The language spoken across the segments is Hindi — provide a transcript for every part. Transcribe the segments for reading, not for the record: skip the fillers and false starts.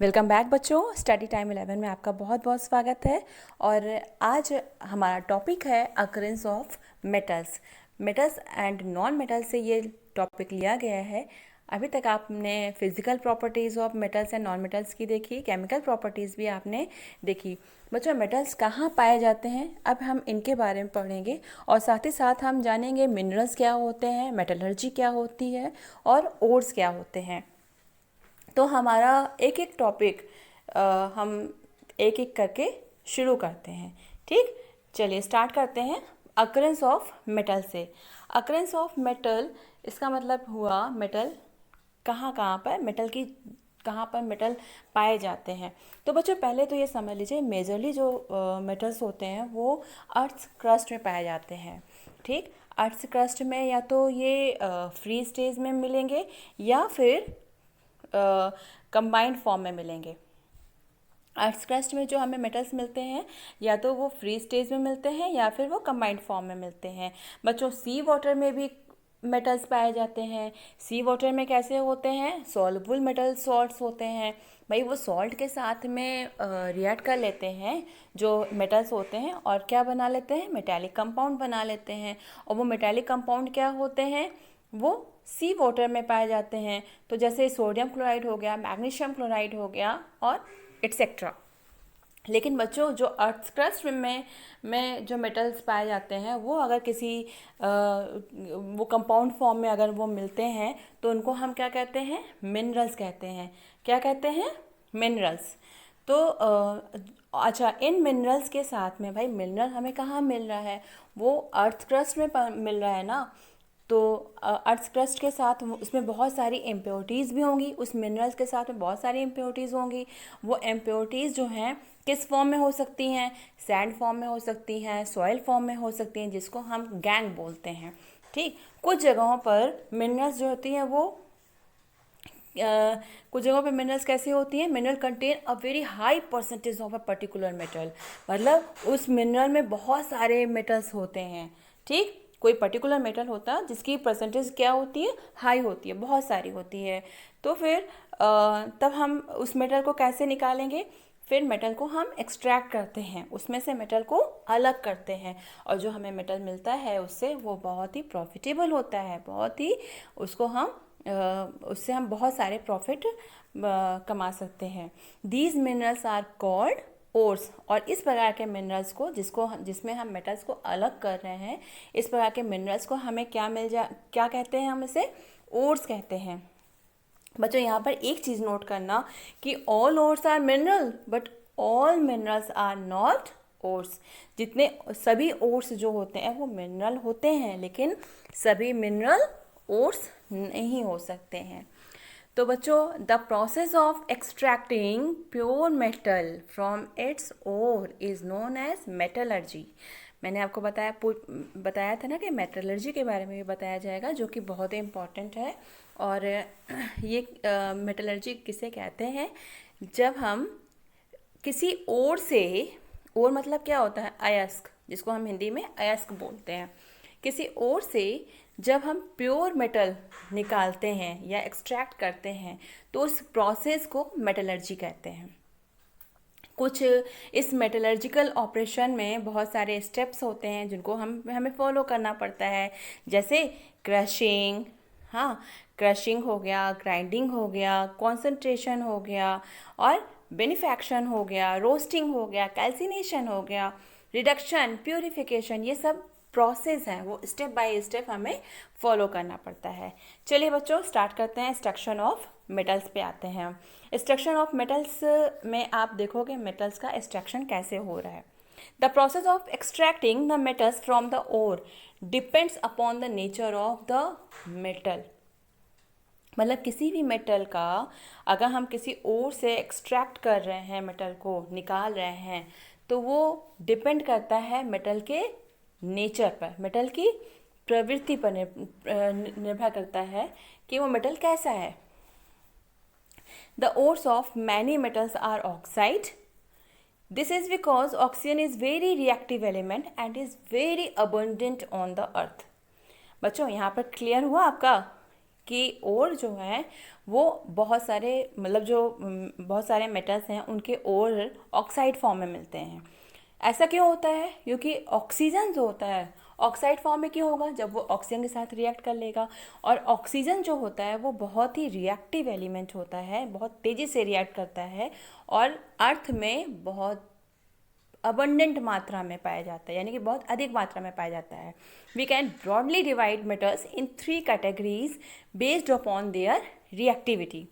वेलकम बैक बच्चों। स्टडी टाइम 11 में आपका बहुत बहुत स्वागत है। और आज हमारा टॉपिक है occurrence of metals and non metals से ये टॉपिक लिया गया है। अभी तक आपने physical properties of metals and non metals की देखी, केमिकल प्रॉपर्टीज़ भी आपने देखी। बच्चों, मेटल्स कहाँ पाए जाते हैं, अब हम इनके बारे में पढ़ेंगे और साथ ही साथ हम जानेंगे मिनरल्स क्या होते हैं, मेटलर्जी क्या होती है और ओर्स क्या होते हैं। तो हमारा एक एक टॉपिक हम एक एक करके शुरू करते हैं। ठीक, चलिए स्टार्ट करते हैं अकरेंस ऑफ मेटल से। अकरेंस ऑफ मेटल, इसका मतलब हुआ मेटल कहाँ कहाँ पर मेटल की कहाँ पर मेटल पाए जाते हैं। तो बच्चों पहले तो ये समझ लीजिए, मेजरली जो मेटल्स होते हैं वो अर्थ क्रस्ट में पाए जाते हैं। ठीक, अर्थ क्रस्ट में या तो ये फ्री स्टेज में मिलेंगे या फिर कंबाइंड फॉर्म में मिलेंगे। अर्थ क्रस्ट में जो हमें मेटल्स मिलते हैं या तो वो फ्री स्टेज में मिलते हैं या फिर वो कंबाइंड फॉर्म में मिलते हैं। बच्चों, सी वाटर में भी मेटल्स पाए जाते हैं। सी वाटर में कैसे होते हैं? सॉल्युबल मेटल सॉल्ट्स होते हैं। भाई वो सॉल्ट के साथ में रिएक्ट कर लेते हैं जो मेटल्स होते हैं और क्या बना लेते हैं? मेटेलिक कंपाउंड बना लेते हैं। और वो मेटेलिक कंपाउंड क्या होते हैं? वो सी वाटर में पाए जाते हैं। तो जैसे सोडियम क्लोराइड हो गया, मैग्नीशियम क्लोराइड हो गया और एट्सेट्रा। लेकिन बच्चों, जो अर्थ क्रस्ट में जो मेटल्स पाए जाते हैं वो अगर किसी वो कंपाउंड फॉर्म में अगर वो मिलते हैं तो उनको हम क्या कहते हैं? मिनरल्स कहते हैं। क्या कहते हैं? मिनरल्स। तो अच्छा, इन मिनरल्स के साथ में भाई मिनरल हमें कहाँ मिल रहा है? वो अर्थ क्रस्ट में मिल रहा है ना। तो अर्थ क्रस्ट के साथ उसमें बहुत सारी इम्प्योरिटीज़ भी होंगी, उस मिनरल्स के साथ में बहुत सारी इम्प्योरिटीज़ होंगी। वो इम्प्योरिटीज़ जो हैं किस फॉर्म में हो सकती हैं? सैंड फॉर्म में हो सकती हैं, सॉइल फॉर्म में हो सकती हैं, जिसको हम गैंग बोलते हैं। ठीक, कुछ जगहों पर मिनरल्स जो होती हैं वो कुछ जगहों पे मिनरल्स कैसे होती हैं? Mineral contain a very high percentage of a particular metal, मतलब उस मिनरल में बहुत सारे मेटल्स होते हैं। ठीक, कोई पर्टिकुलर मेटल होता है जिसकी परसेंटेज क्या होती है? हाई होती है, बहुत सारी होती है। तो फिर तब हम उस मेटल को कैसे निकालेंगे? फिर मेटल को हम एक्सट्रैक्ट करते हैं, उसमें से मेटल को अलग करते हैं और जो हमें मेटल मिलता है उससे वो बहुत ही प्रॉफिटेबल होता है, बहुत ही उससे हम बहुत सारे प्रॉफिट कमा सकते हैं। These minerals are called ores. और इस प्रकार के मिनरल्स को जिसमें हम मेटल्स को अलग कर रहे हैं, इस प्रकार के मिनरल्स को हमें क्या कहते हैं? हम इसे ओर्स कहते हैं। बच्चों, यहाँ पर एक चीज़ नोट करना कि all ores are mineral but all minerals are not ores. जितने सभी ओर्स जो होते हैं वो मिनरल होते हैं, लेकिन सभी मिनरल ओर्स नहीं हो सकते हैं। तो बच्चों, the process of extracting pure metal from its ore is known as metallurgy. मैंने आपको बताया था ना कि मेटलर्जी के बारे में भी बताया जाएगा, जो कि बहुत ही इम्पॉर्टेंट है। और ये मेटलर्जी किसे कहते हैं? जब हम किसी ओर से, ओर मतलब क्या होता है? अयस्क, जिसको हम हिंदी में अयस्क बोलते हैं। किसी ओर से जब हम प्योर मेटल निकालते हैं या एक्सट्रैक्ट करते हैं तो उस प्रोसेस को मेटलर्जी कहते हैं। कुछ इस मेटलर्जिकल ऑपरेशन में बहुत सारे स्टेप्स होते हैं जिनको हमें फॉलो करना पड़ता है, जैसे क्रशिंग, हाँ, क्रशिंग हो गया, ग्राइंडिंग हो गया, कॉन्सेंट्रेशन हो गया और बेनिफैक्शन हो गया, रोस्टिंग हो गया, कैल्सिनेशन हो गया, रिडक्शन, प्यूरिफिकेशन। ये सब प्रोसेस है, वो स्टेप बाय स्टेप हमें फॉलो करना पड़ता है। चलिए बच्चों, स्टार्ट करते हैं। स्ट्रक्चर ऑफ मेटल्स पे आते हैं। एक्सट्रैक्शन ऑफ मेटल्स में आप देखोगे मेटल्स का एक्सट्रैक्शन कैसे हो रहा है। The process of extracting the metals from the ore depends upon the nature of the metal. मतलब किसी भी मेटल का अगर हम किसी ओर से एक्सट्रैक्ट कर रहे हैं, मेटल को निकाल रहे हैं, तो वो डिपेंड करता है मेटल के नेचर पर, मेटल की प्रवृत्ति पर निर्भर करता है कि वो मेटल कैसा है। The ores of many metals are oxide. This is because oxygen is very reactive element and is very abundant on the earth. बच्चों, यहाँ पर क्लियर हुआ आपका कि और जो है वो बहुत सारे मतलब जो बहुत सारे मेटल्स हैं उनके और ऑक्साइड फॉर्म में मिलते हैं। ऐसा क्यों होता है? क्योंकि ऑक्सीजन जो होता है ऑक्साइड फॉर्म में क्यों होगा? जब वो ऑक्सीजन के साथ रिएक्ट कर लेगा, और ऑक्सीजन जो होता है वो बहुत ही रिएक्टिव एलिमेंट होता है, बहुत तेज़ी से रिएक्ट करता है और अर्थ में बहुत अबंडेंट मात्रा में पाया जाता है, यानी कि बहुत अधिक मात्रा में पाया जाता है। We can broadly divide metals in 3 categories based upon their reactivity.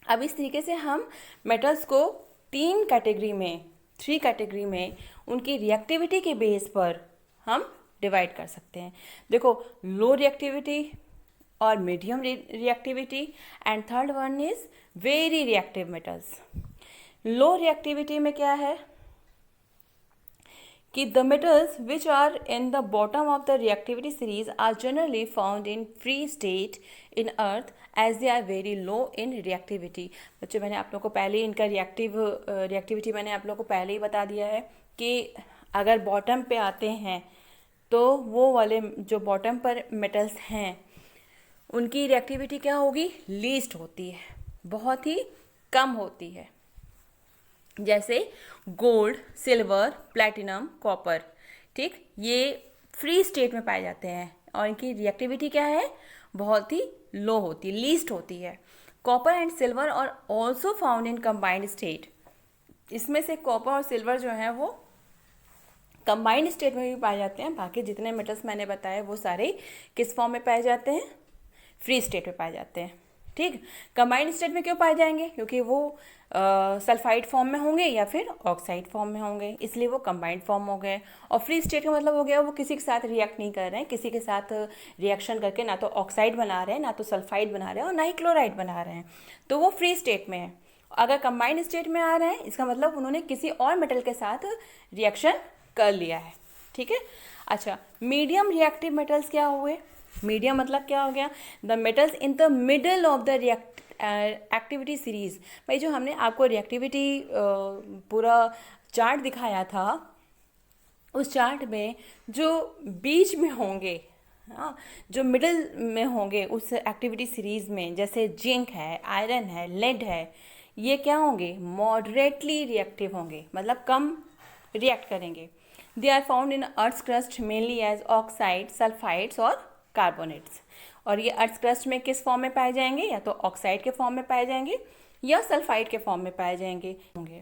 अब इस तरीके से हम मेटल्स को 3 कैटेगरी में उनकी रिएक्टिविटी के बेस पर हम डिवाइड कर सकते हैं। देखो, लो रिएक्टिविटी और medium reactivity and third one is very reactive metals. Low reactivity में क्या है कि the metals which are in the bottom of the reactivity series are generally found in free state in earth as they are very low in reactivity। बच्चों, मैंने आप लोगों को पहले ही इनका रिएक्टिविटी मैंने आप लोगों को पहले ही बता दिया है कि अगर बॉटम पे आते हैं तो वो वाले जो बॉटम पर मेटल्स हैं उनकी रिएक्टिविटी क्या होगी? लीस्ट होती है, बहुत ही कम होती है। जैसे गोल्ड, सिल्वर, प्लैटिनम, कॉपर, ठीक, ये फ्री स्टेट में पाए जाते हैं और इनकी रिएक्टिविटी क्या है? बहुत ही लो होती है, लीस्ट होती है। कॉपर एंड सिल्वर और also found in combined state. इसमें से कॉपर और सिल्वर जो है वो कंबाइंड स्टेट में भी पाए जाते हैं। बाकी जितने मेटल्स मैंने बताए वो सारे किस फॉर्म में पाए जाते हैं? फ्री स्टेट में पाए जाते हैं। ठीक, कंबाइंड स्टेट में क्यों पाए जाएंगे? क्योंकि वो सल्फाइड फॉर्म में होंगे या फिर ऑक्साइड फॉर्म में होंगे, इसलिए वो कंबाइंड फॉर्म हो गए। और फ्री स्टेट का मतलब हो गया वो किसी के साथ रिएक्ट नहीं कर रहे हैं, किसी के साथ रिएक्शन करके ना तो ऑक्साइड बना रहे हैं, ना तो सल्फाइड बना रहे हैं और ना ही क्लोराइड बना रहे हैं, तो वो फ्री स्टेट में है। अगर कंबाइंड स्टेट में आ रहे हैं इसका मतलब उन्होंने किसी और मेटल के साथ रिएक्शन कर लिया है। ठीक है। अच्छा, मीडियम रिएक्टिव मेटल्स क्या हुए? मीडियम मतलब क्या हो गया? The metals in the middle of the activity series. भाई, जो हमने आपको रिएक्टिविटी पूरा चार्ट दिखाया था, उस चार्ट में जो बीच में होंगे, हाँ, जो मिडल में होंगे उस एक्टिविटी सीरीज में, जैसे जिंक है, आयरन है, लेड है, ये क्या होंगे? मॉडरेटली रिएक्टिव होंगे, मतलब कम रिएक्ट करेंगे। They are found in earth crust mainly as oxide, sulphides और कार्बोनेट्स। और ये अर्थ क्रस्ट में किस फॉर्म में पाए जाएंगे? या तो ऑक्साइड के फॉर्म में पाए जाएंगे या सल्फाइड के फॉर्म में पाए जाएंगे होंगे।